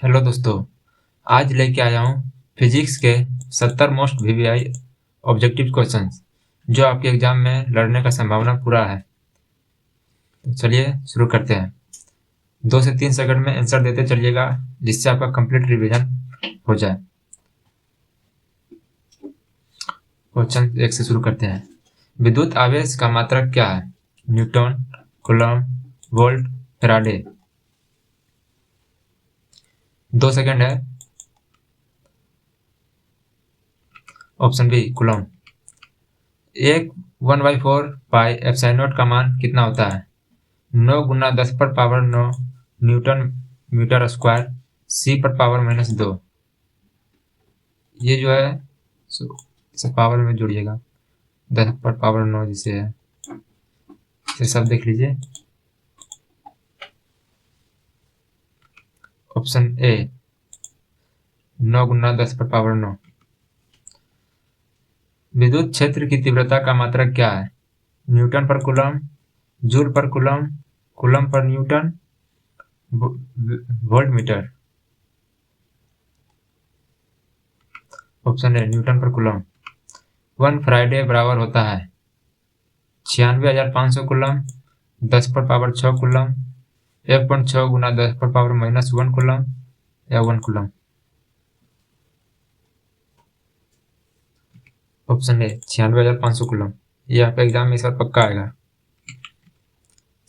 Hello दोस्तों, आज लेके आया हूँ फिजिक्स के 70 मोस्ट वीवीआई ऑब्जेक्टिव क्वेश्चंस जो आपके एग्जाम में लड़ने का संभावना पूरा है। तो चलिए शुरू करते हैं। 2 से 3 सेकंड में आंसर देते चलिएगा जिससे आपका कंप्लीट रिवीजन हो जाए। क्वेश्चन 1 से शुरू करते हैं। विद्युत आवेश का मात्रक क्या है? Newton, coulomb, volt, faraday. 2 second है। Option B coulomb. एक 1/4 पाई एप्सिलॉन नॉट का मान कितना होता है? 9 × 10⁻9 न्यूटन मीटर स्क्वायर सी पर पावर -2। ये जो है इसे पावर में जोड़िएगा, 10⁻9 जिसे है, इसे सब देख लीजिए। Option A 9 × 10⁻9। विद्युत क्षेत्र की तीव्रता का मात्रक क्या है? न्यूटन पर कूलम्ब, जूल पर कूलम्ब, कूलम्ब पर newton, volt metre. Option A newton पर कूलम्ब। 1 फैराडे बराबर होता है 96,500 कूलम्ब, 10⁻6 कूलम्ब, 1.6 × 10⁻−1 कूलम्ब या 1 कूलम्ब। Option A 96,500 coulomb. ये आपका एग्जाम में इस बार पक्का आएगा।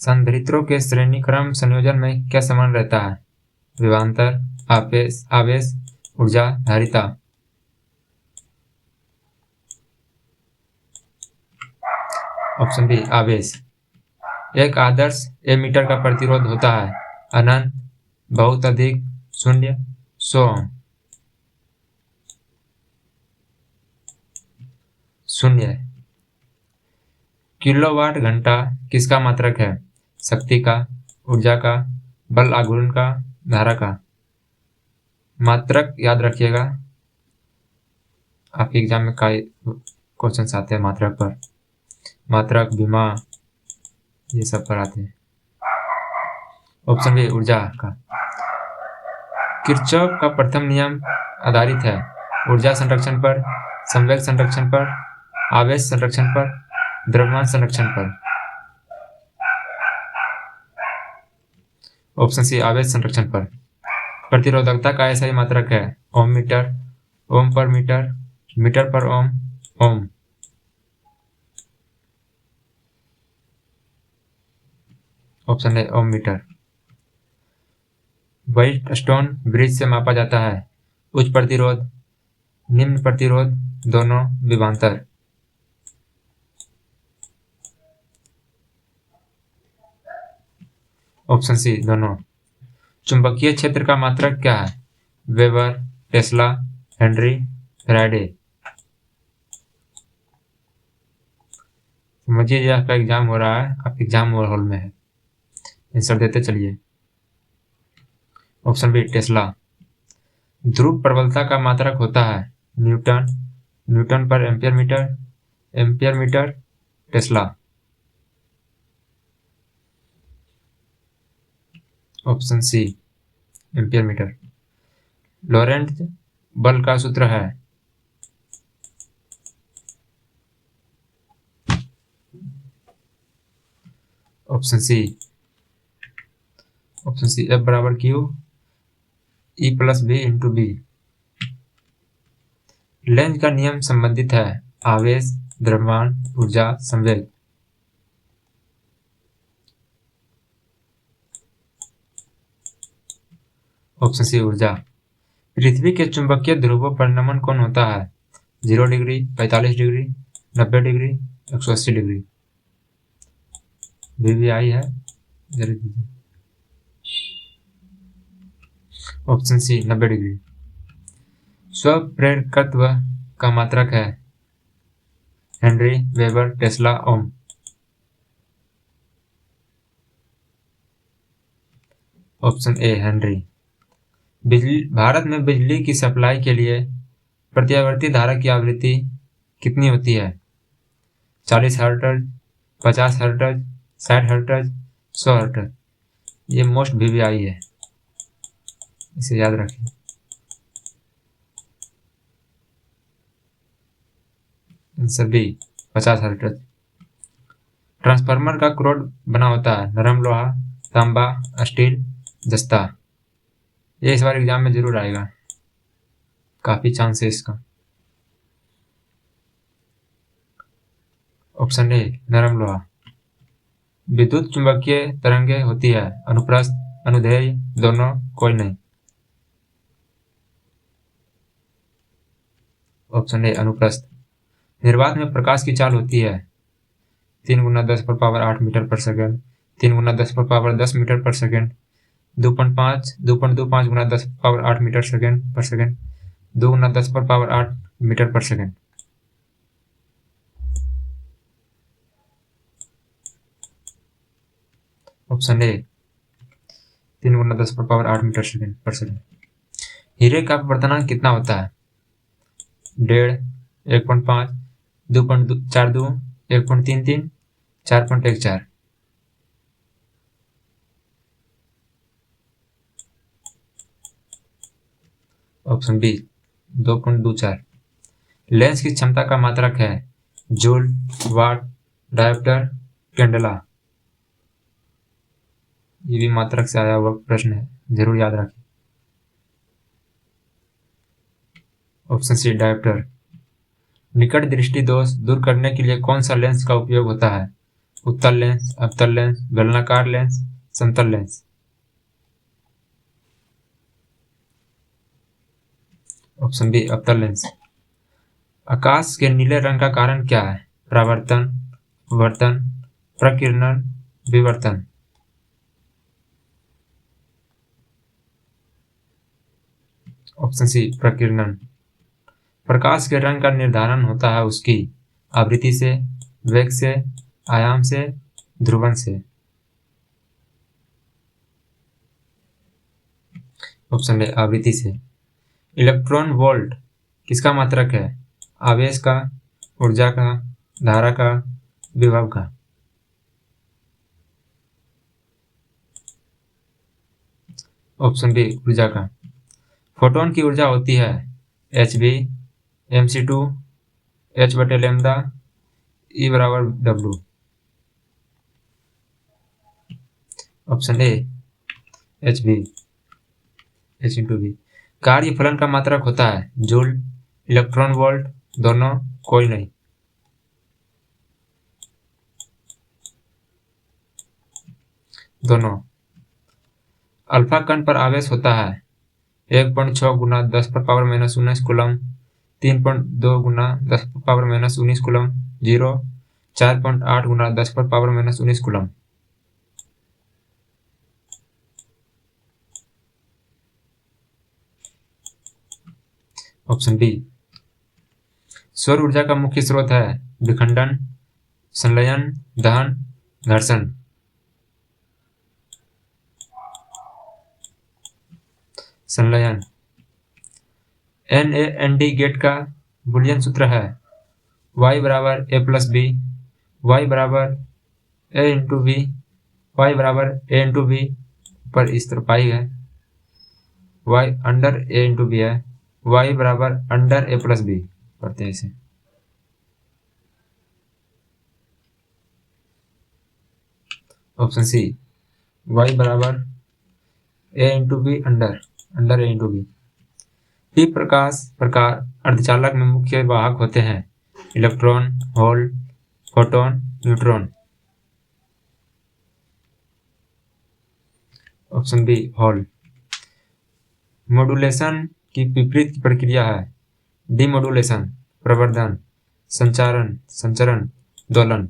संधारित्रों के श्रेणीक्रम संयोजन में क्या समान रहता है? विभवांतर, आवेश, ऊर्जा, धारिता। ऑप्शन बी आवेश। एक आदर्श एमीटर का प्रतिरोध होता है अनंत, बहुत अधिक, शून्य, 100 ओम। शून्य। किलोवाट घंटा किसका मात्रक है? शक्ति का, ऊर्जा का, बल आघूर्ण का, धारा का। मात्रक याद रखिएगा, आपके एग्जाम में कई क्वेश्चंस आते हैं मात्रक पर। मात्रक, विमा, ये सब पर आते हैं। ऑप्शन बी ऊर्जा का। किरचॉफ का प्रथम नियम आधारित है ऊर्जा संरक्षण पर, संवेग संरक्षण पर, आवेश संरक्षण पर, द्रव्यमान संरक्षण पर। ऑप्शन सी आवेश संरक्षण पर। प्रतिरोधकता का ऐसा ही मात्रक है ओम मीटर, ओम पर मीटर, मीटर पर ओम, ओम। ऑप्शन है ओम मीटर। व्हाइटस्टोन ब्रिज से मापा जाता है उच्च प्रतिरोध, निम्न प्रतिरोध, दोनों, विभवांतर। ऑप्शन सी दोनों। चुंबकीय क्षेत्र का मात्रक क्या है? Weber, Tesla, Henry, Faraday. समझिए ये आपका एग्जाम हो रहा है, आप एग्जाम हॉल में है, आंसर देते चलिए। Option B tesla. ध्रुव प्रबलता का मात्रक होता है न्यूटन, न्यूटन पर ampere metre, ampere metre, tesla. Option C ampere metre. Lorentz बल का सूत्र है ऑप्शन सी F बराबर Q E + B × B। Lenz का नियम संबंधित है आवेश, द्रव्यमान, ऊर्जा, संवेग। ऑप्शन सी ऊर्जा। पृथ्वी के चुंबकीय ध्रुवों पर नमन कोण होता है 0 degree, 45 degree, 90 degree, 180 degree. VVI है, जरूर दीजिए। Option C 90 degree. स्वप्रेरकत्व का मात्रक है henry, weber, tesla, ohm. Option A henry. Bharat में बिजली की सप्लाई के लिए प्रत्यावर्ती धारा की आवृत्ति कितनी होती है? 40 हर्ट्ज, 50 हर्ट्ज, 60 हर्ट्ज, 100 हर्ट्ज। ये मोस्ट वीवीआई है। इसे याद रखें। Answer B 50 hertz. ट्रांसफार्मर का क्रोड बना होता है नरम लोहा, तांबा, स्टील, जस्ता। ये इस बार एग्जाम में जरूर आएगा, काफी चांस है इसका। ऑप्शन ए नरम लोहा। विद्युत चुंबकीय तरंगे होती है अनुप्रस्थ, अनुदैर्ध्य, दोनों, कोई नहीं। ऑप्शन ए अनुप्रस्थ। निर्वात में प्रकाश की चाल होती है 3 गुना 10 पर पावर 8 मीटर पर सेकंड, 3 गुना 10 पर पावर 10 मीटर पर सेकंड, 2.25 गुना 10 पर पावर 8 मीटर सेकंड पर सेकंड, 2 गुना 10 पर पावर 8 मीटर पर सेकंड। ऑप्शन ए 3 गुना 10 पर पावर 8 मीटर सेकंड पर सेकंड। हीरे का अपवर्तनांक कितना होता है? 1.5, 1.5, 2.42, 1.33, 4.14। Option B 2.24। लेंस की क्षमता का मात्रक है जूल, वाट, डायोप्टर, कैंडेला। ये भी मात्रक से आया हुआ प्रश्न है, जरूर याद रखें। Option C dioptre. निकट दृष्टि दोष दूर करने के लिए कौन सा लेंस का उपयोग होता है? उत्तल लेंस, अवतल लेंस, बेलनाकार लेंस, समतल लेंस। ऑप्शन बी अवतल लेंस। आकाश के नीले रंग का कारण क्या है? परावर्तन, अपवर्तन, प्रकीर्णन, विवर्तन। Option C प्रकीर्णन। प्रकाश के रंग का निर्धारण होता है उसकी आवृत्ति से, वेग से, आयाम से, ध्रुवन से। ऑप्शन ए आवृत्ति से। इलेक्ट्रॉन वोल्ट किसका मात्रक है? आवेश का, ऊर्जा का, धारा का, विभव का। ऑप्शन बी ऊर्जा का। फोटोन की ऊर्जा होती है hv, mc2, h/लैम्डा, E बराबर W। Option A hv, h into v। कार्य फलन का मात्रक होता है जूल, इलेक्ट्रॉन वोल्ट, दोनों, कोई नहीं। दोनों। अल्फा कण पर आवेश होता है 1.6 गुना 10 पर पावर -19 कूलम, 3.2 गुना 10 पर पावर -19 कूलम, 0, 4.8 गुना 10 पर पावर -19 कूलम। Option B. सौर ऊर्जा का मुख्य स्रोत है विखंडन, संलयन, दहन, घर्षण। संलयन। NaND गेट का बूलियन सूत्र है y बराबर a प्लस बी, y बराबर a इंटू बी, y बराबर a इंटू बी, पर इस तरफ पाई है y under a into B है, y बराबर अंडर a प्लस बी पढ़ते हैं इसे। ऑप्शन सी y बराबर a into B under a into B. P प्रकाश प्रकार अर्धचालक में मुख्य वाहक होते हैं electron, hole, photon, neutron. Option B hole. Modulation की विपरीत प्रक्रिया है डिमॉड्यूलेशन, प्रवर्धन, संचारण, संचरण, दोलन।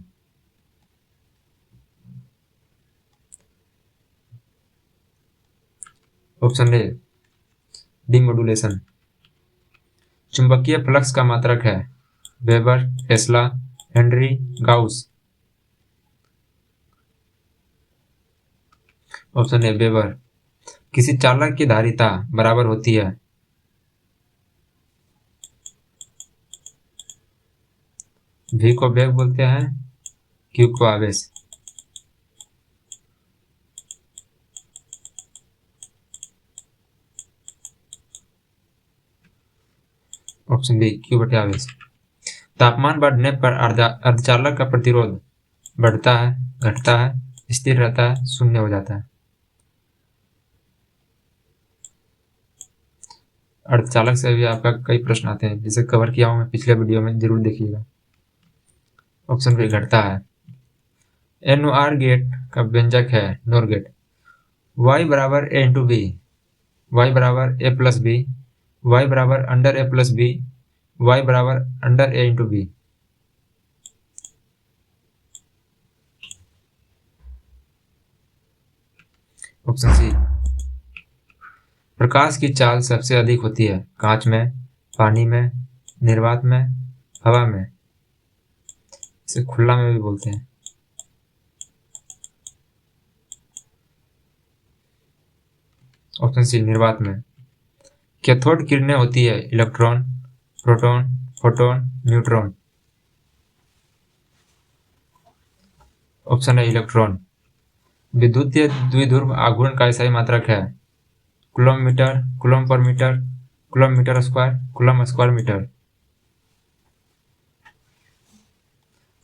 Option A demodulation. चुंबकीय फ्लक्स का मात्रक है weber, Tesla, Henry, Gauss. Option A weber. किसी चालक की धारिता बराबर होती है V को वेग बोलते हैं, Q को आवेश। ऑप्शन बी Q/आवेश। तापमान बढ़ने पर अर्धचालक का प्रतिरोध बढ़ता है, घटता है, स्थिर रहता है, शून्य हो जाता है। अर्धचालक से भी आपका कई प्रश्न आते हैं, जिसे कवर किया हूं मैं पिछले वीडियो में, जरूर देखिएगा। ऑप्शन बी घटता है। NOR गेट का व्यंजक है नोर गेट। Y बराबर A इंटू बी, y बराबर A प्लस बी, y बराबर under A plus B, y बराबर under A into B. Option C. प्रकाश की चाल सबसे अधिक होती है कांच में, पानी में, निर्वात में, हवा में। इसे खुला में भी बोलते हैं। ऑप्शन सी निर्वात में। कैथोड किरणें होती है electron, proton, photon, neutron. Option है इलेक्ट्रॉन। विद्युतीय द्विध्रुव आघूर्ण का SI मात्रक है कूलम मीटर, कूलम पर metre, coulomb metre square, coulomb square metre.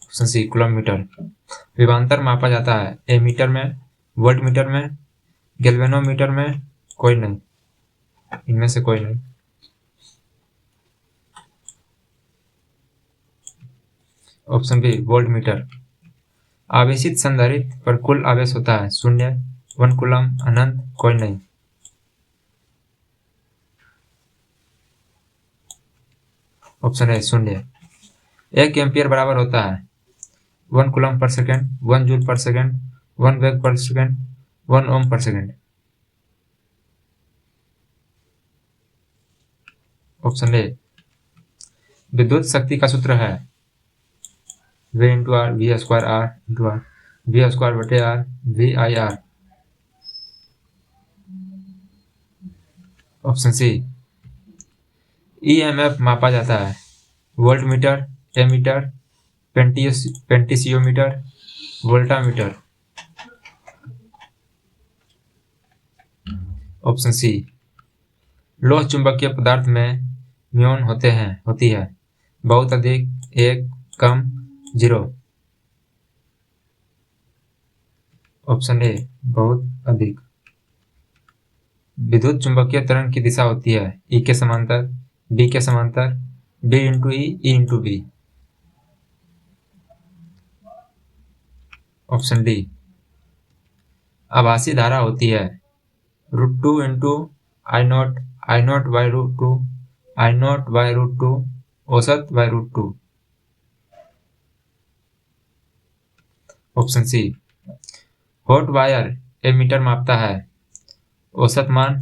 Option C coulomb metre. विभवांतर मापा जाता है एमीटर में, वोल्ट मीटर में, गैल्वेनोमीटर में, कोई नहीं, इनमें से कोई नहीं। Option B volt metre. आवेशित संधारित्र पर कुल आवेश होता है 0, 1 कूलम, अनंत, कोई नहीं। ऑप्शन है 0। 1 एम्पियर बराबर होता है 1 कूलम पर सेकेंड, 1 जूल पर सेकेंड, 1 वेग पर सेकेंड, 1 ओम पर सेकेंड। Option A. विद्युत शक्ति का सूत्र है V into R, V square R into R, V square बटे R, VIR। Option C. EMF मापा जाता है voltmeter, ammeter, potentiometer, voltameter. Option C. लोह चुंबकीय पदार्थ में म्यून होती है बहुत अधिक, 1, कम, 0। ऑप्शन ए बहुत अधिक। विद्युत चुंबकीय तरंग की दिशा होती है E के समांतर, B के समांतर, B into E, E into B। Option D. आभासी धारा होती है √2 into I0, I0 by √2, I0 by √2, औसत by √2। Option C. Hot wire ammeter मापता है औसत मान,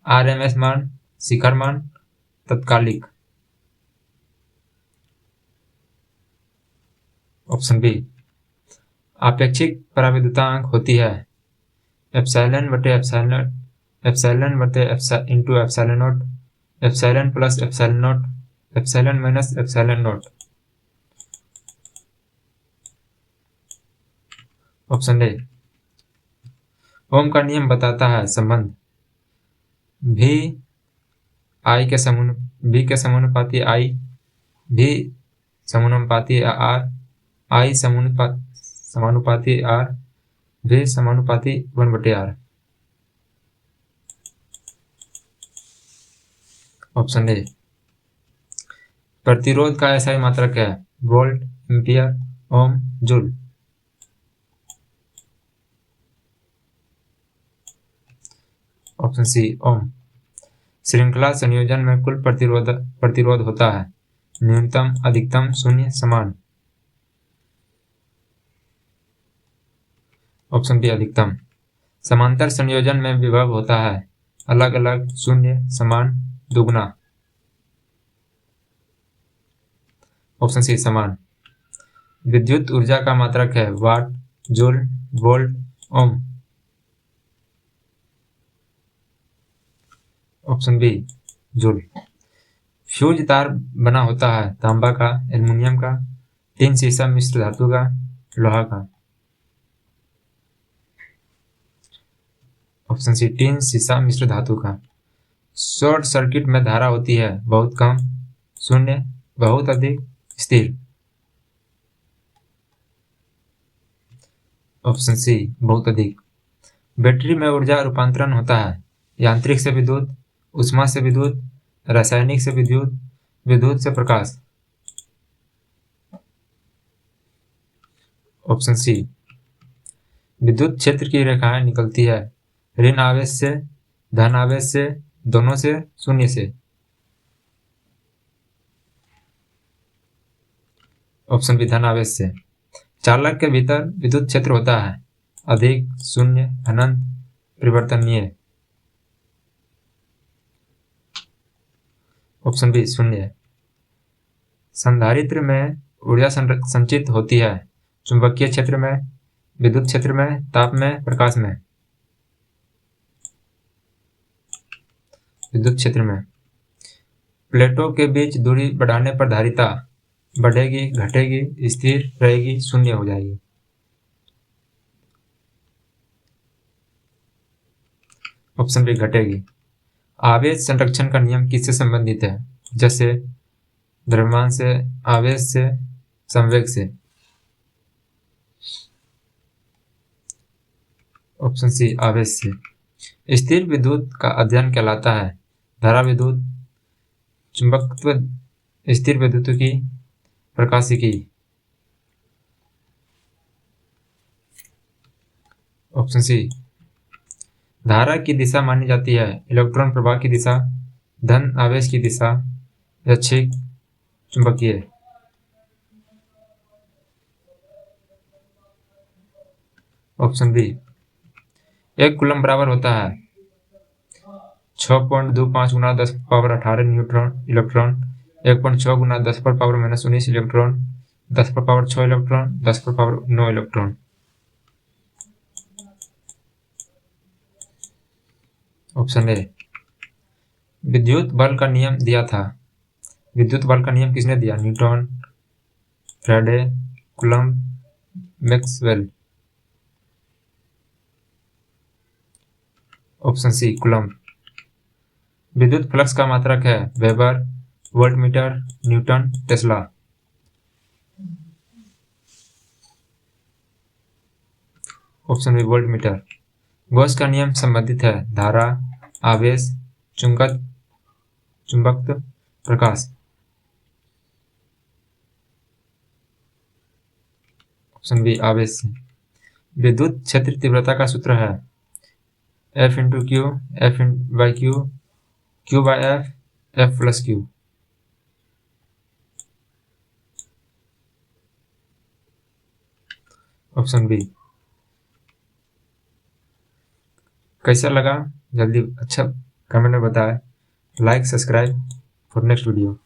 RMS मान, शिखर मान, तत्कालिक। Option B. आपेक्षिक पराविद्युतांक होती है एप्सिलॉन बटे एप्सिलॉन, एप्सिलॉन बटे into epsilon naught, epsilon plus epsilon naught, epsilon minus epsilon naught. Option A. Ohm का नियम बताता है संबंध भी आई के बी के समानुपाती आई, भी समानुपाती आर, आई समानुपाती आर, भी समानुपाती 1/r। Option A. प्रतिरोध का SI मात्रक है वोल्ट, एम्पियर, ओम, जूल। ऑप्शन सी ओम। श्रृंखला संयोजन में कुल प्रतिरोध होता है न्यूनतम, अधिकतम, शून्य, समान। ऑप्शन बी अधिकतम। समांतर संयोजन में विभव होता है अलग अलग, शून्य, समान, दुगना। ऑप्शन सी समान। विद्युत ऊर्जा का मात्रक है watt, joule, volt, ohm. Option B joule. Fuse तार बना होता है तांबा का, एल्युमिनियम का, टिन शीशा मिश्र धातु का, लोहा का। ऑप्शन सी टिन शीशा मिश्र धातु का। शॉर्ट सर्किट में धारा होती है बहुत कम, शून्य, बहुत अधिक, स्थिर। ऑप्शन सी बहुत अधिक। बैटरी में ऊर्जा रूपांतरण होता है यांत्रिक से विद्युत, ऊष्मा से विद्युत, रासायनिक से विद्युत, विद्युत से प्रकाश। ऑप्शन सी विद्युत क्षेत्र की रेखाएं निकलती है ऋण आवेश से, धन आवेश से, दोनों से, शून्य से। ऑप्शन बी धन आवेश से। चालक के भीतर विद्युत क्षेत्र होता है अधिक, शून्य, अनंत, परिवर्तनीय। ऑप्शन बी शून्य। संधारित्र में ऊर्जा संचित होती है चुंबकीय क्षेत्र में, विद्युत क्षेत्र में, ताप में, प्रकाश में। विद्युत क्षेत्र में। प्लेटों के बीच दूरी बढ़ाने पर धारिता बढ़ेगी, घटेगी, स्थिर रहेगी, शून्य हो जाएगी। ऑप्शन बी घटेगी। आवेश संरक्षण का नियम किससे संबंधित है? जैसे द्रव्यमान से, आवेश से, संवेग से। ऑप्शन सी आवेश से। स्थिर विद्युत का अध्ययन कहलाता है धारा विद्युत, चुंबकत्व, स्थिर विद्युतिकी, प्रकाशिकी। ऑप्शन सी धारा की दिशा मानी जाती है इलेक्ट्रॉन प्रवाह की दिशा, धन आवेश की दिशा, यादृच्छिक, चुंबकीय। ऑप्शन बी 1 कूलम बराबर होता है 6.25 गुना 10⁻18 neutron electron, 1.6 Guna 10⁻−19 electron, 10⁻6 electron, 10⁻9 electron. Option A विद्युत बल का नियम दिया था। विद्युत बल का नियम किसने दिया? Newton, Faraday, Coulomb, Maxwell. Option C Coulomb. विद्युत फ्लक्स का मात्रक है weber, voltmeter, newton, tesla. Option B voltmeter. Gauss का नियम संबंधित है धारा, आवेश, चुंबकत्व, प्रकाश। ऑप्शन बी आवेश से। विद्युत क्षेत्र तीव्रता का सूत्र है F × Q, F/Q, Q/F, F+Q। Option B. कैसा लगा जल्दी अच्छा कमेंट में बताएं। Like, subscribe for next video.